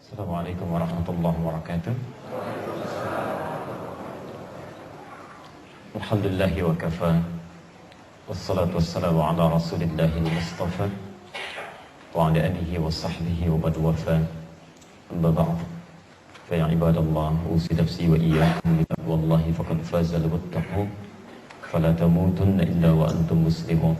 Assalamualaikum warahmatullahi wabarakatuh. Alhamdulillahi wa kafa. Wassalatu wassalamu ala rasulillahi mustafa wa ala alihi wa sahbihi wa badu wafa. Amma ba'd. Fa ya ibadallah, usi nafsi wa iyyakum bi taqwallahi faqad faza al-muttaqun. Fala tamutunna illa wa antum muslimun.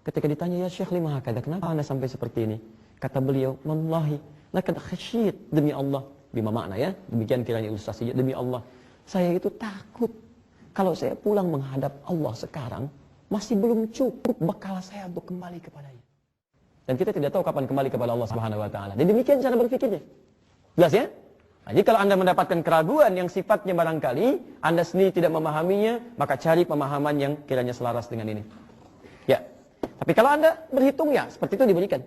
Ketika ditanya, ya Syekh, lima hakada, kenapa anda sampai seperti ini? Kata beliau, wallahi laqad khasyit, demi Allah. Bima makna ya, demikian kiranya ilustrasinya, demi Allah, saya itu takut kalau saya pulang menghadap Allah sekarang masih belum cukup bekal saya untuk kembali kepadanya. Dan kita tidak tahu kapan kembali kepada Allah Subhanahu wa taala. Dan demikian cara berpikirnya. Jelas ya? Nah, jadi kalau anda mendapatkan keraguan yang sifatnya barangkali anda sendiri tidak memahaminya, maka cari pemahaman yang kiranya selaras dengan ini. Ya. Tapi kalau anda berhitung, ya seperti itu diberikan.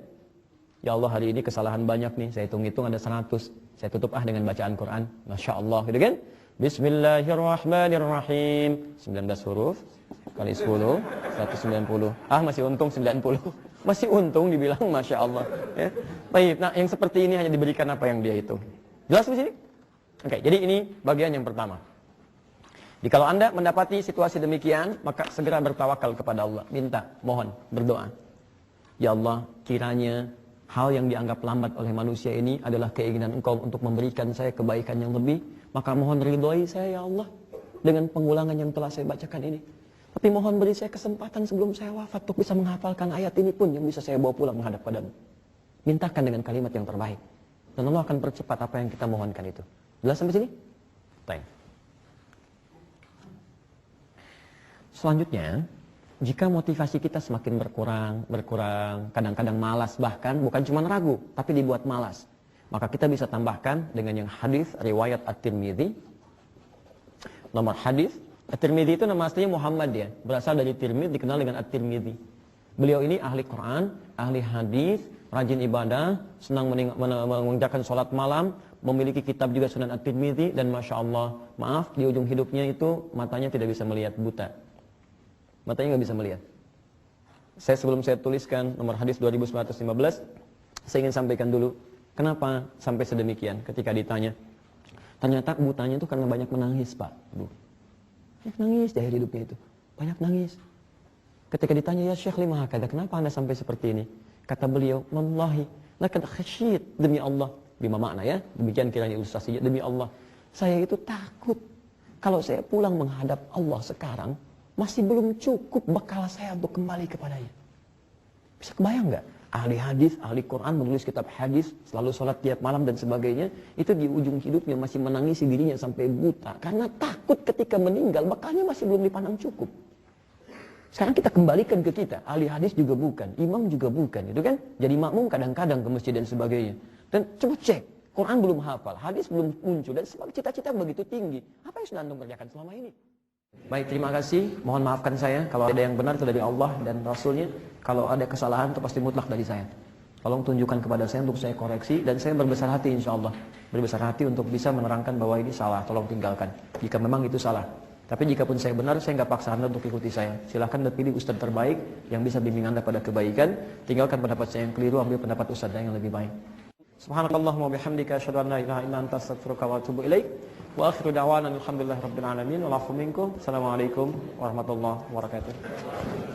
Ya Allah, hari ini kesalahan banyak nih, saya hitung-hitung ada 100. Saya tutup dengan bacaan Quran. Masya Allah, gitu kan? Bismillahirrahmanirrahim. 19 huruf kali 10, 190. Masih untung 90. Masih untung dibilang Masya Allah. Ya. Baik, nah yang seperti ini hanya diberikan apa yang dia hitung. Jelas di sini? Oke, jadi ini bagian yang pertama. Jadi kalau anda mendapati situasi demikian, maka segera bertawakal kepada Allah. Minta, mohon, berdoa. Ya Allah, kiranya hal yang dianggap lambat oleh manusia ini adalah keinginan Engkau untuk memberikan saya kebaikan yang lebih. Maka mohon ridhoi saya, ya Allah, dengan pengulangan yang telah saya bacakan ini. Tapi mohon beri saya kesempatan sebelum saya wafat untuk bisa menghafalkan ayat ini pun yang bisa saya bawa pulang menghadap padamu. Mintakan dengan kalimat yang terbaik. Dan Allah akan percepat apa yang kita mohonkan itu. Jelas sampai sini? Baik. Selanjutnya, jika motivasi kita semakin berkurang, kadang-kadang malas, bahkan bukan cuma ragu, tapi dibuat malas, maka kita bisa tambahkan dengan yang hadis riwayat At-Tirmidzi. Nomor hadis At-Tirmidzi itu nama aslinya Muhammad ya, berasal dari Tirmidzi, dikenal dengan At-Tirmidzi. Beliau ini ahli Quran, ahli hadis, rajin ibadah, senang mengerjakan sholat malam, memiliki kitab juga Sunan At-Tirmidzi, dan Masya Allah, maaf, di ujung hidupnya itu matanya tidak bisa melihat, buta. Matanya nggak bisa melihat. Sebelum saya tuliskan nomor hadis 2915, saya ingin sampaikan dulu kenapa sampai sedemikian. Ketika ditanya, ternyata butanya itu karena banyak menangis, Pak. Banyak nangis di akhir hidupnya itu, banyak nangis. Ketika ditanya, ya Syekh, lima hakada, kenapa anda sampai seperti ini? Kata beliau, wallahi laqad khasyit, demi Allah. Bima makna ya, demikian kiranya ilustrasinya, demi Allah, saya itu takut kalau saya pulang menghadap Allah sekarang masih belum cukup bekal saya untuk kembali kepadanya. Bisa kebayang nggak? Ahli hadis, ahli Quran, menulis kitab hadis, selalu sholat tiap malam dan sebagainya, itu di ujung hidupnya masih menangisi dirinya sampai buta karena takut ketika meninggal bekalnya masih belum dipandang cukup. Sekarang kita kembalikan ke kita, ahli hadis juga bukan, imam juga bukan, itu kan? Jadi makmum kadang-kadang ke masjid dan sebagainya. Dan coba cek, Quran belum hafal, hadis belum muncul, dan cita-cita begitu tinggi. Apa yang sudah antum kerjakan selama ini? Baik, terima kasih. Mohon maafkan saya kalau ada yang benar itu dari Allah dan Rasulnya. Kalau ada kesalahan itu pasti mutlak dari saya. Tolong tunjukkan kepada saya untuk saya koreksi, dan saya berbesar hati insya Allah. Berbesar hati untuk bisa menerangkan bahwa ini salah, tolong tinggalkan jika memang itu salah. Tapi jika pun saya benar, saya nggak paksa anda untuk ikuti saya. Silahkan pilih ustadz terbaik yang bisa bimbing anda pada kebaikan. Tinggalkan pendapat saya yang keliru, ambil pendapat ustadz yang lebih baik. Subhanakallahumma bihamdika asyhadu an la ilaha illa anta astaghfiruka wa atubu ilaik. Wa akhiru da'wana alhamdulillahi rabbil alamin. Wa lafu minkum. Assalamualaikum warahmatullahi wabarakatuh.